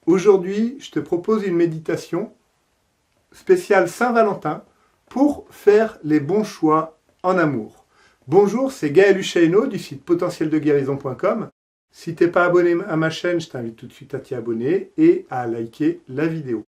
Aujourd'hui, je te propose une méditation spéciale Saint-Valentin pour faire les bons choix en amour. Bonjour, c'est Gaël Husseino du site potentieldeguérison.com. Si tu n'es pas abonné à ma chaîne, je t'invite tout de suite à t'y abonner et à liker la vidéo.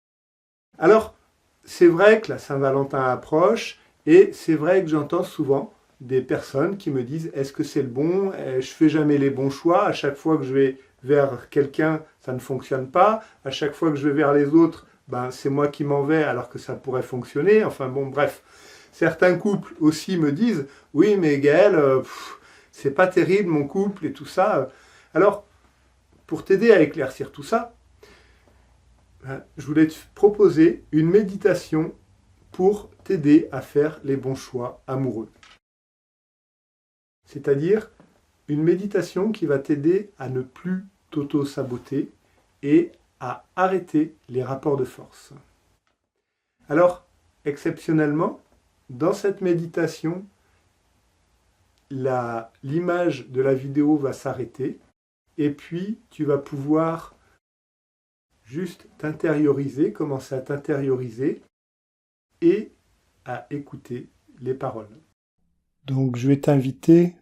Alors, c'est vrai que la Saint-Valentin approche et c'est vrai que j'entends souvent des personnes qui me disent « Est-ce que c'est le bon ? Je fais jamais les bons choix. À chaque fois que je vais vers quelqu'un, ça ne fonctionne pas. À chaque fois que je vais vers les autres, c'est moi qui m'en vais alors que ça pourrait fonctionner. » Enfin bon, bref. Certains couples aussi me disent « Oui, mais Gaël, c'est pas terrible mon couple et tout ça. » Alors, pour t'aider à éclaircir tout ça, je voulais te proposer une méditation pour t'aider à faire les bons choix amoureux. C'est-à-dire une méditation qui va t'aider à ne plus t'auto-saboter et à arrêter les rapports de force. Alors, exceptionnellement, dans cette méditation, l'image de la vidéo va s'arrêter et puis tu vas pouvoir juste t'intérioriser, commencer à t'intérioriser et à écouter les paroles. Donc je vais t'inviter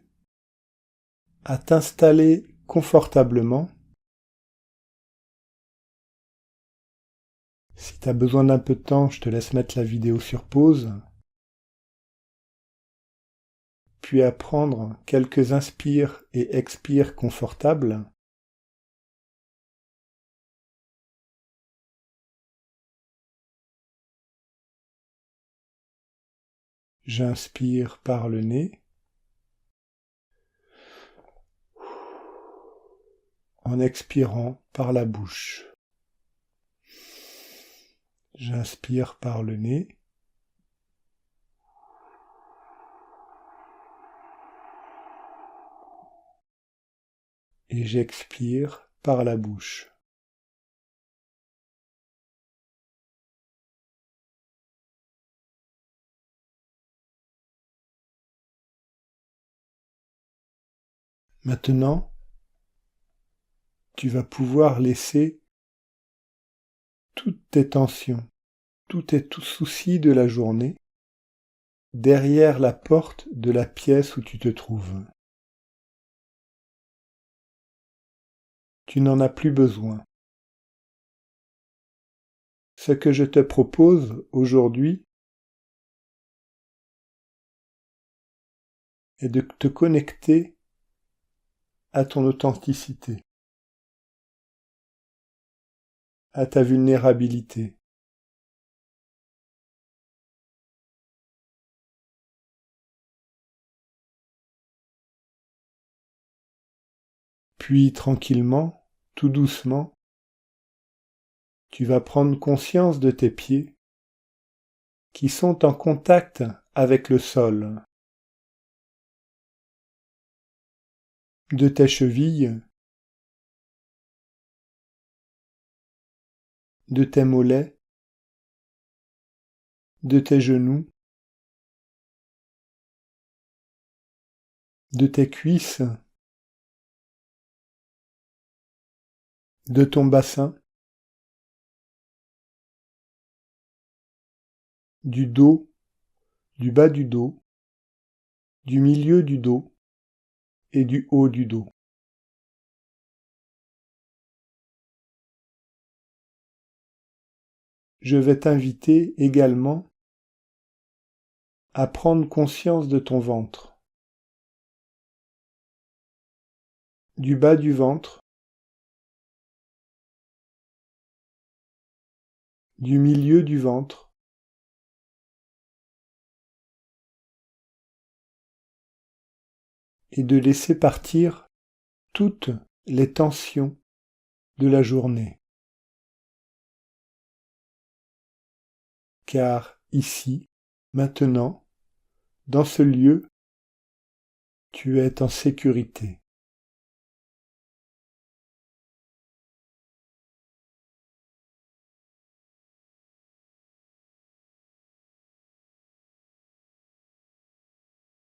à t'installer confortablement. Si tu as besoin d'un peu de temps, je te laisse mettre la vidéo sur pause. Puis à prendre quelques inspires et expires confortables. J'inspire par le nez. En expirant par la bouche. J'inspire par le nez. Et j'expire par la bouche. Maintenant, tu vas pouvoir laisser toutes tes tensions, tous tes soucis de la journée derrière la porte de la pièce où tu te trouves. Tu n'en as plus besoin. Ce que je te propose aujourd'hui est de te connecter à ton authenticité, à ta vulnérabilité. Puis tranquillement, tout doucement, tu vas prendre conscience de tes pieds qui sont en contact avec le sol, de tes chevilles, de tes mollets, de tes genoux, de tes cuisses, de ton bassin, du dos, du bas du dos, du milieu du dos et du haut du dos. Je vais t'inviter également à prendre conscience de ton ventre, du bas du ventre, du milieu du ventre, et de laisser partir toutes les tensions de la journée. Car ici, maintenant, dans ce lieu, tu es en sécurité.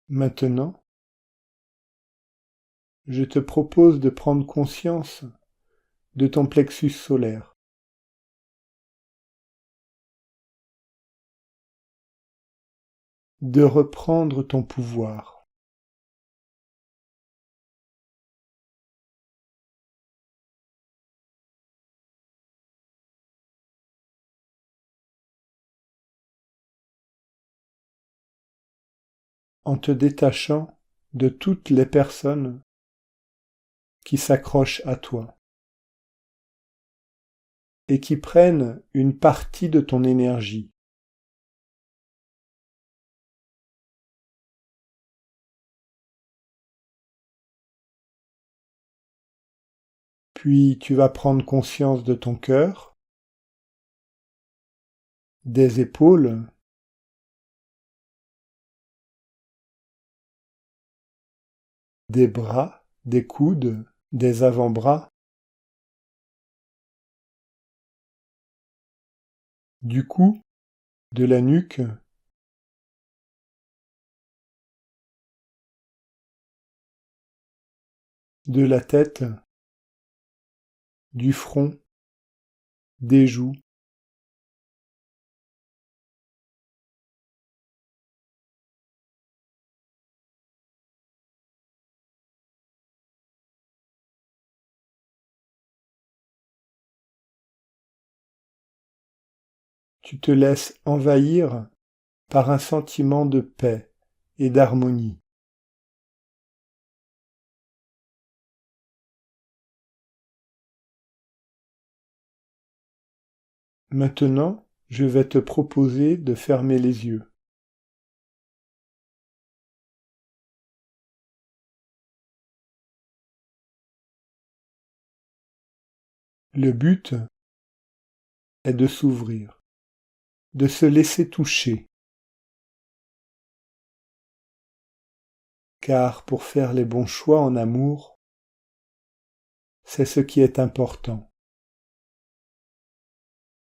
Maintenant, je te propose de prendre conscience de ton plexus solaire. de reprendre ton pouvoir. En te détachant de toutes les personnes qui s'accrochent à toi et qui prennent une partie de ton énergie. Puis tu vas prendre conscience de ton cœur, des épaules, des bras, des coudes, des avant-bras, du cou, de la nuque, de la tête, du front, des joues. Tu te laisses envahir par un sentiment de paix et d'harmonie. Maintenant, je vais te proposer de fermer les yeux. Le but est de s'ouvrir, de se laisser toucher. Car pour faire les bons choix en amour, c'est ce qui est important,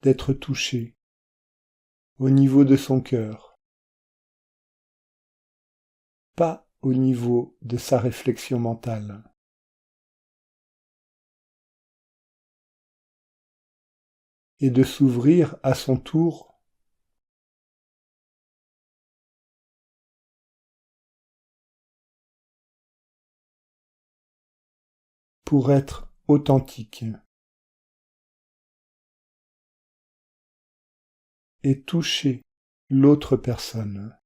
d'être touché au niveau de son cœur, pas au niveau de sa réflexion mentale. Et de s'ouvrir à son tour pour être authentique et toucher l'autre personne.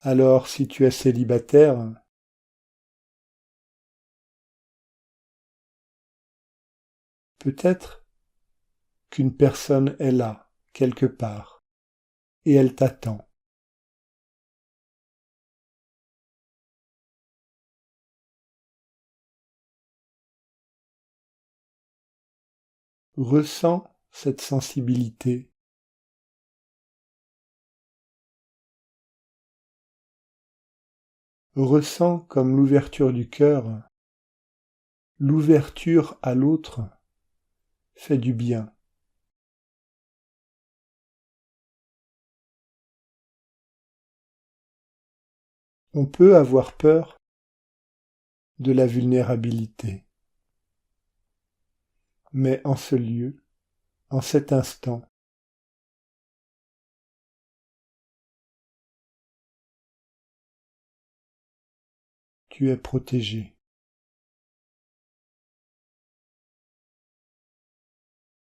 Alors, si tu es célibataire, peut-être qu'une personne est là, quelque part, et elle t'attend. Ressens cette sensibilité. Ressens comme l'ouverture du cœur, l'ouverture à l'autre fait du bien. On peut avoir peur de la vulnérabilité. Mais en ce lieu, en cet instant, tu es protégé.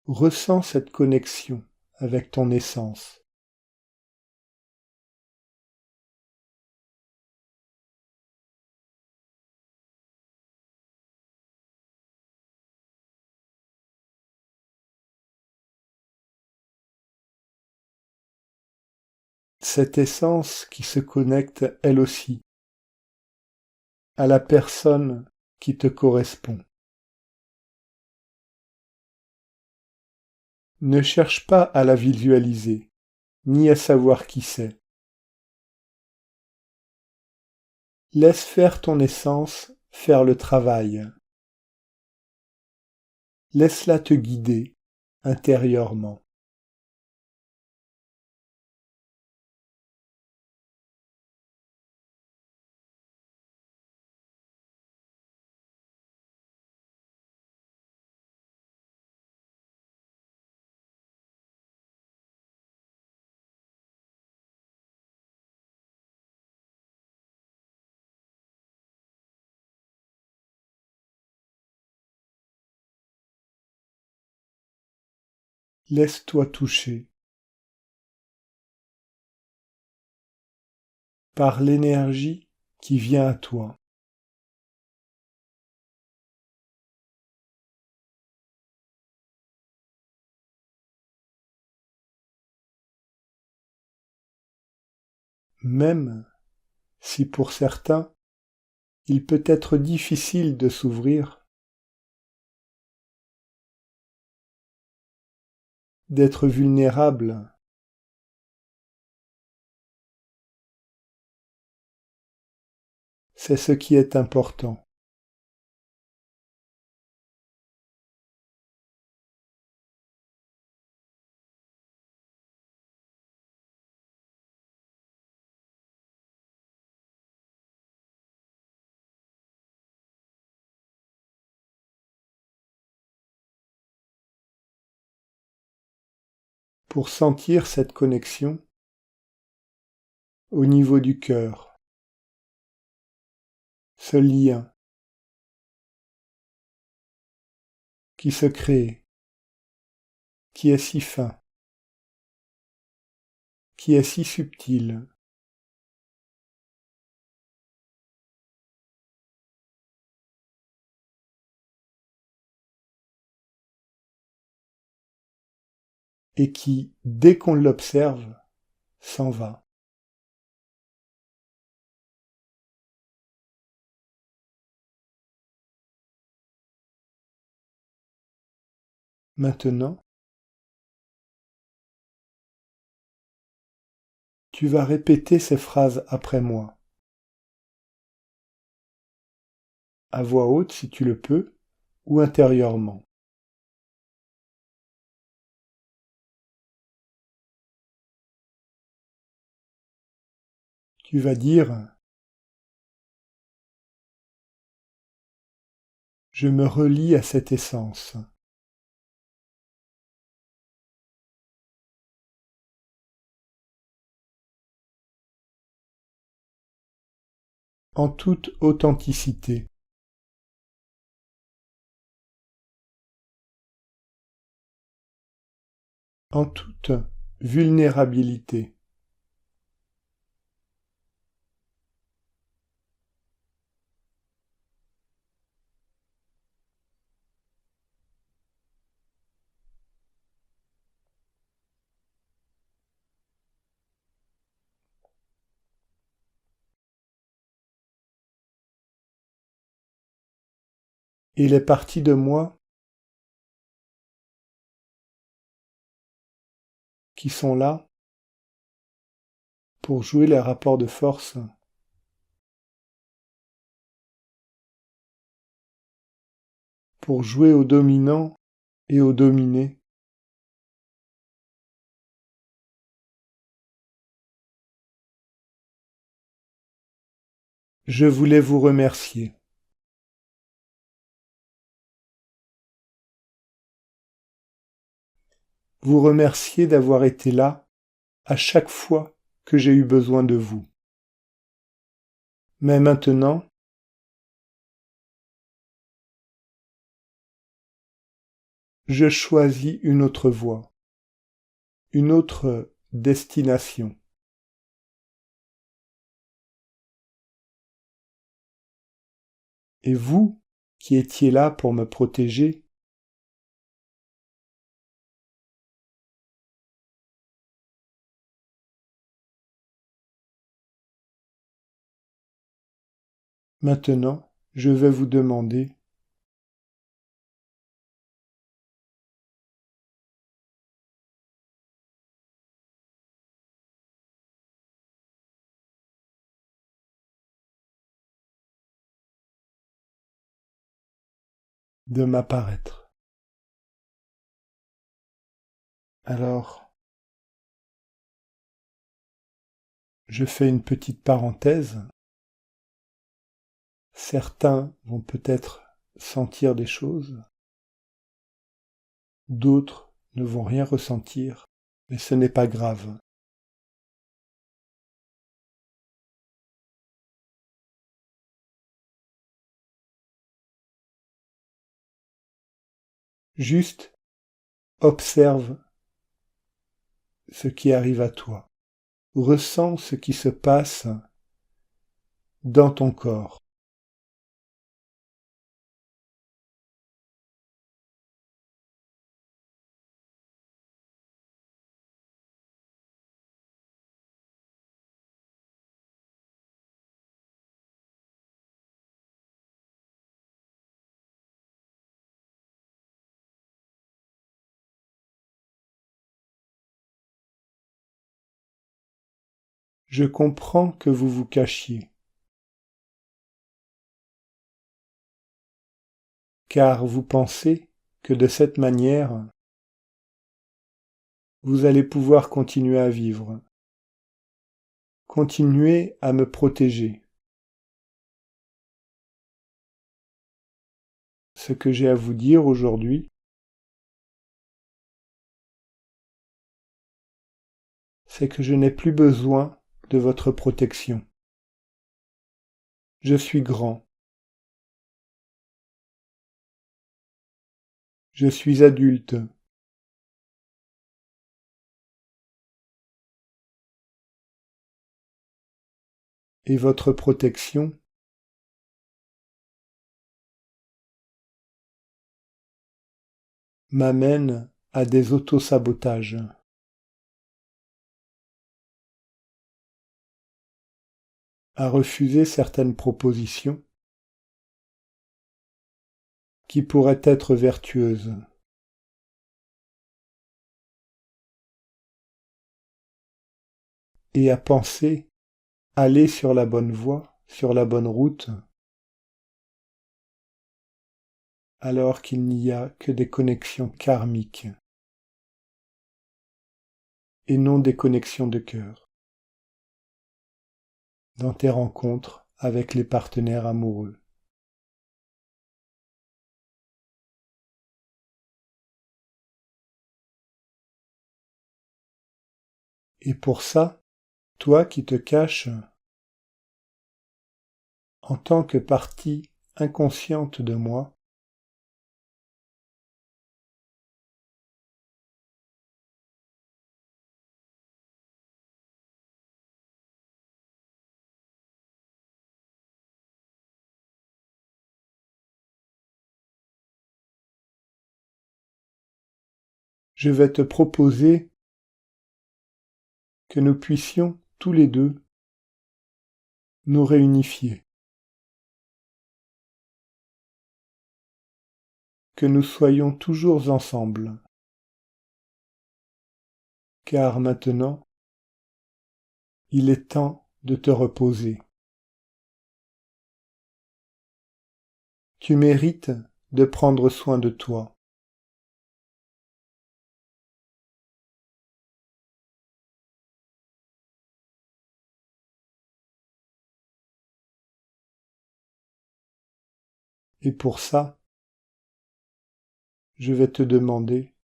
Ressens cette connexion avec ton essence. Cette essence qui se connecte elle aussi à la personne qui te correspond. Ne cherche pas à la visualiser, ni à savoir qui c'est. Laisse faire ton essence faire le travail. Laisse-la te guider intérieurement. Laisse-toi toucher par l'énergie qui vient à toi. Même si pour certains, il peut être difficile de s'ouvrir, d'être vulnérable, c'est ce qui est important. Pour sentir cette connexion au niveau du cœur, ce lien qui se crée, qui est si fin, qui est si subtil, et qui, dès qu'on l'observe, s'en va. Maintenant, tu vas répéter ces phrases après moi, à voix haute si tu le peux, ou intérieurement. Tu vas dire « Je me relie à cette essence ». En toute authenticité. En toute vulnérabilité. Et les parties de moi qui sont là pour jouer les rapports de force, pour jouer au dominant et au dominé. Je voulais vous remercier. Vous remercier d'avoir été là à chaque fois que j'ai eu besoin de vous. Mais maintenant, je choisis une autre voie, une autre destination. Et vous, qui étiez là pour me protéger, maintenant, je vais vous demander de m'apparaître. Alors, je fais une petite parenthèse. Certains vont peut-être sentir des choses, d'autres ne vont rien ressentir, mais ce n'est pas grave. Juste observe ce qui arrive à toi. Ressens ce qui se passe dans ton corps. Je comprends que vous vous cachiez, car vous pensez que de cette manière, vous allez pouvoir continuer à vivre, continuer à me protéger. Ce que j'ai à vous dire aujourd'hui, c'est que je n'ai plus besoin de votre protection. Je suis grand. Je suis adulte. Et votre protection m'amène à des autosabotages. À refuser certaines propositions qui pourraient être vertueuses. Et à penser aller sur la bonne voie, sur la bonne route, alors qu'il n'y a que des connexions karmiques et non des connexions de cœur dans tes rencontres avec les partenaires amoureux. Et pour ça, toi qui te caches en tant que partie inconsciente de moi, je vais te proposer que nous puissions tous les deux nous réunifier, que nous soyons toujours ensemble, car maintenant, il est temps de te reposer. Tu mérites de prendre soin de toi. Et pour ça, je vais te demander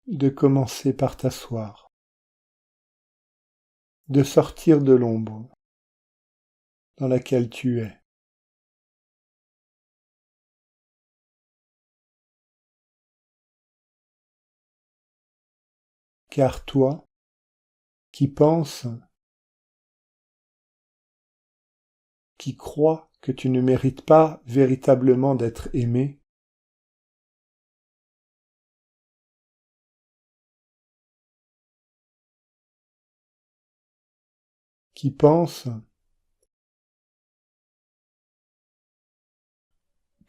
de commencer par t'asseoir, de sortir de l'ombre dans laquelle tu es. Car toi, qui penses, qui crois que tu ne mérites pas véritablement d'être aimé, qui pense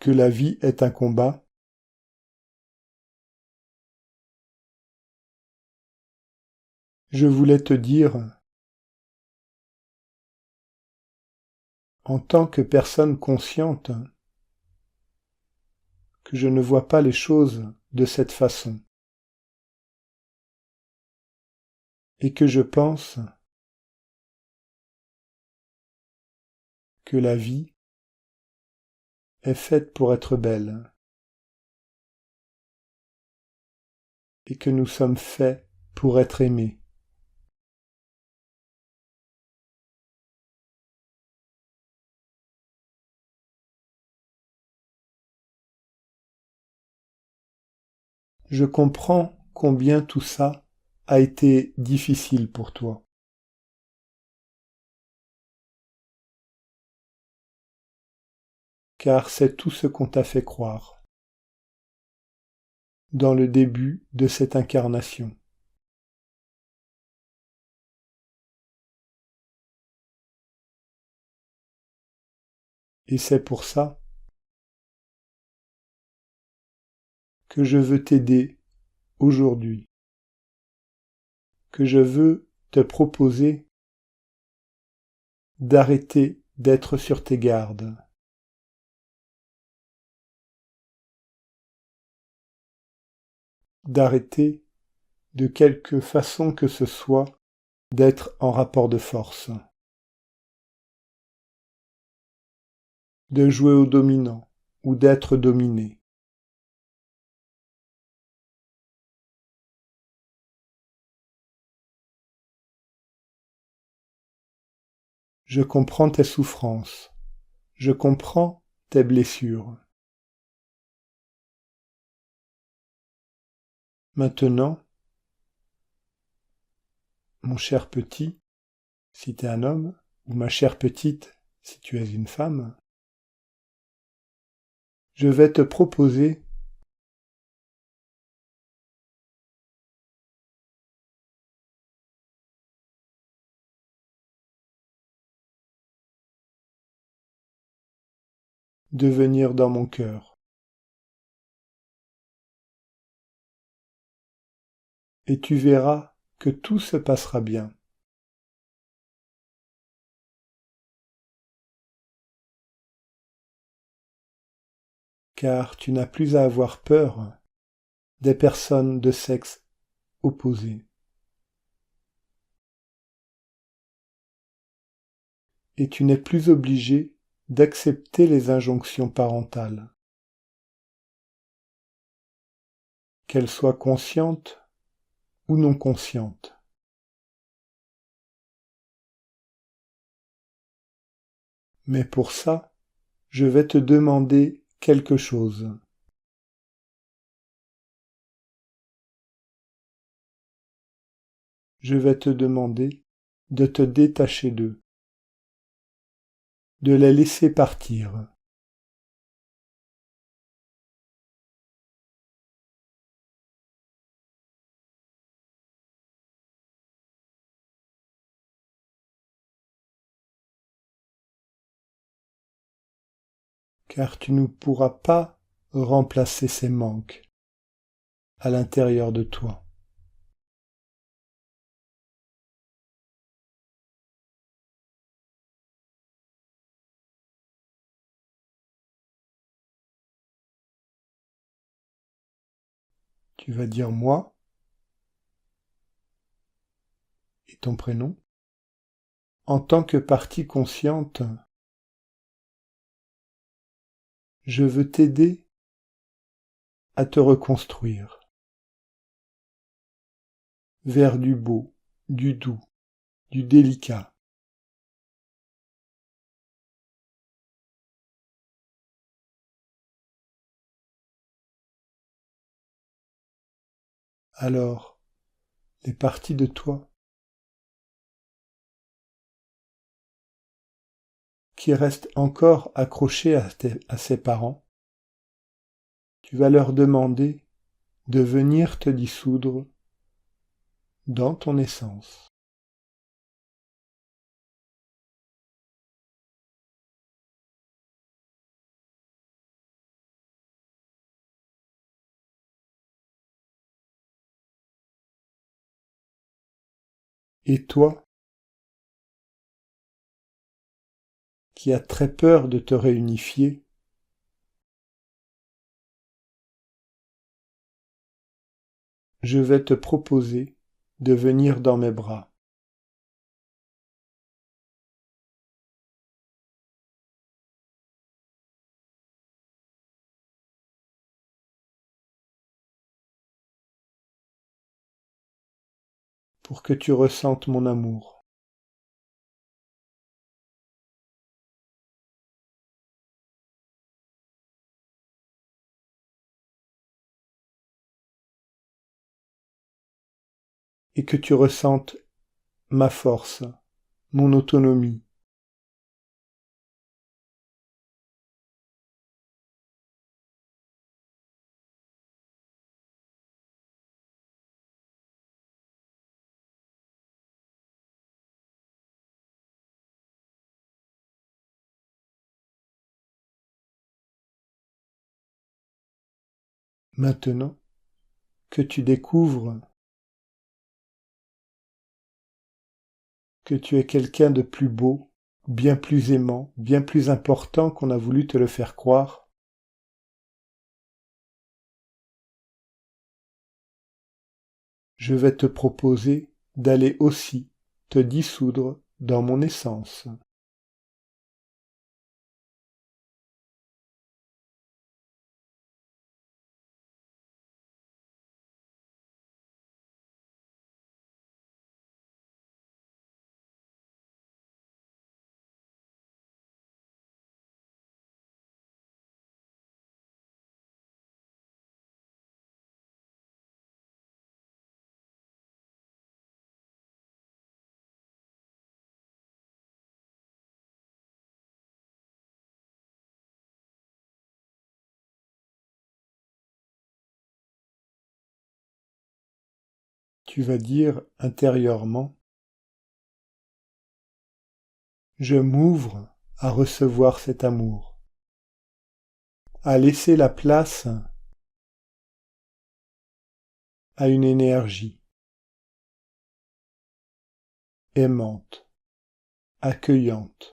que la vie est un combat, je voulais te dire, en tant que personne consciente, que je ne vois pas les choses de cette façon, et que je pense que la vie est faite pour être belle, et que nous sommes faits pour être aimés. Je comprends combien tout ça a été difficile pour toi. Car c'est tout ce qu'on t'a fait croire dans le début de cette incarnation. Et c'est pour ça que je veux t'aider aujourd'hui, que je veux te proposer d'arrêter d'être sur tes gardes, d'arrêter de quelque façon que ce soit d'être en rapport de force, de jouer au dominant ou d'être dominé. Je comprends tes souffrances, je comprends tes blessures. Maintenant, mon cher petit, si tu es un homme, ou ma chère petite, si tu es une femme, je vais te proposer de venir dans mon cœur. Et tu verras que tout se passera bien. Car tu n'as plus à avoir peur des personnes de sexe opposé. Et tu n'es plus obligé d'accepter les injonctions parentales, qu'elles soient conscientes ou non conscientes. Mais pour ça, je vais te demander quelque chose. Je vais te demander de te détacher d'eux, de les laisser partir. Car tu ne pourras pas remplacer ces manques à l'intérieur de toi. Tu vas dire moi et ton prénom. En tant que partie consciente, je veux t'aider à te reconstruire vers du beau, du doux, du délicat. Alors, les parties de toi qui restent encore accrochées à ses parents, tu vas leur demander de venir te dissoudre dans ton essence. Et toi, qui as très peur de te réunifier, je vais te proposer de venir dans mes bras. Pour que tu ressentes mon amour. et que tu ressentes ma force, mon autonomie. Maintenant que tu découvres que tu es quelqu'un de plus beau, bien plus aimant, bien plus important qu'on a voulu te le faire croire, je vais te proposer d'aller aussi te dissoudre dans mon essence. Tu vas dire intérieurement, je m'ouvre à recevoir cet amour, à laisser la place à une énergie aimante, accueillante.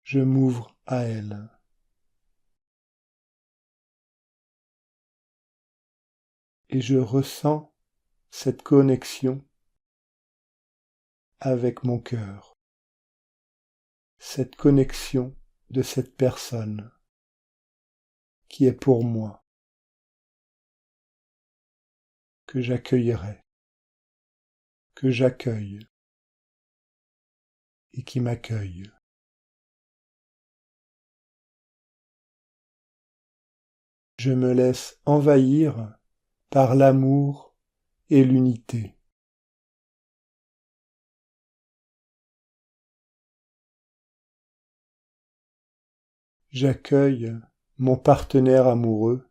Je m'ouvre à elle. Et je ressens cette connexion avec mon cœur, cette connexion de cette personne qui est pour moi, que j'accueillerai, que j'accueille et qui m'accueille. Je me laisse envahir par l'amour et l'unité. J'accueille mon partenaire amoureux.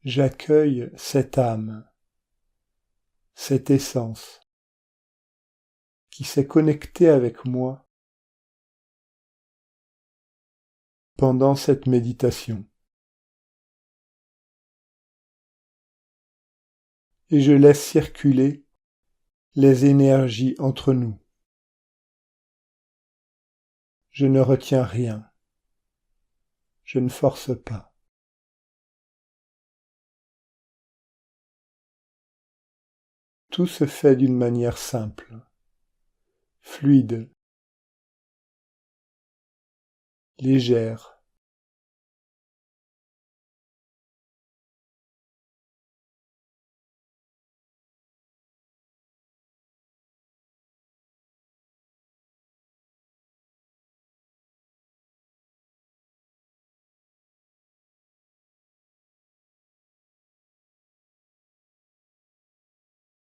J'accueille cette âme, cette essence qui s'est connectée avec moi pendant cette méditation. Et je laisse circuler les énergies entre nous. Je ne retiens rien. Je ne force pas. Tout se fait d'une manière simple, fluide, légère.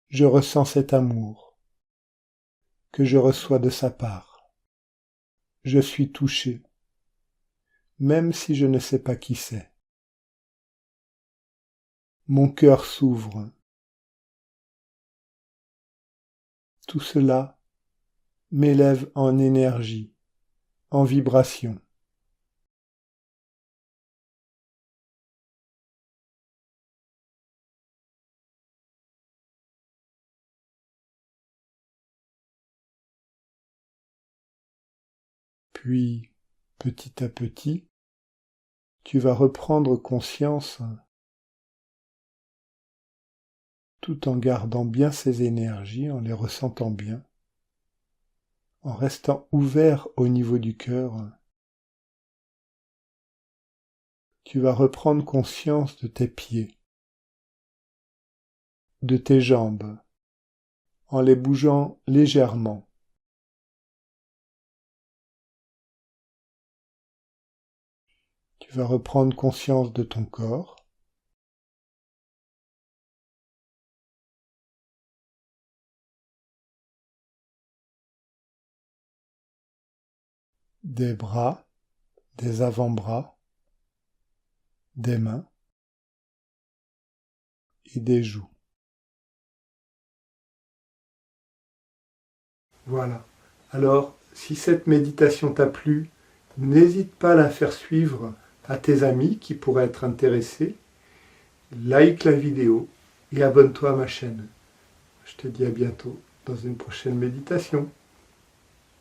Je ressens cet amour que je reçois de sa part. Je suis touché, même si je ne sais pas qui c'est. Mon cœur s'ouvre. Tout cela m'élève en énergie, en vibration. Puis, petit à petit, tu vas reprendre conscience, tout en gardant bien ces énergies, en les ressentant bien, en restant ouvert au niveau du cœur. Tu vas reprendre conscience de tes pieds, de tes jambes, en les bougeant légèrement. Tu vas reprendre conscience de ton corps. Des bras, des avant-bras, des mains et des joues. Voilà. Alors, si cette méditation t'a plu, n'hésite pas à la faire suivre à tes amis qui pourraient être intéressés. Like la vidéo et abonne-toi à ma chaîne. Je te dis à bientôt dans une prochaine méditation.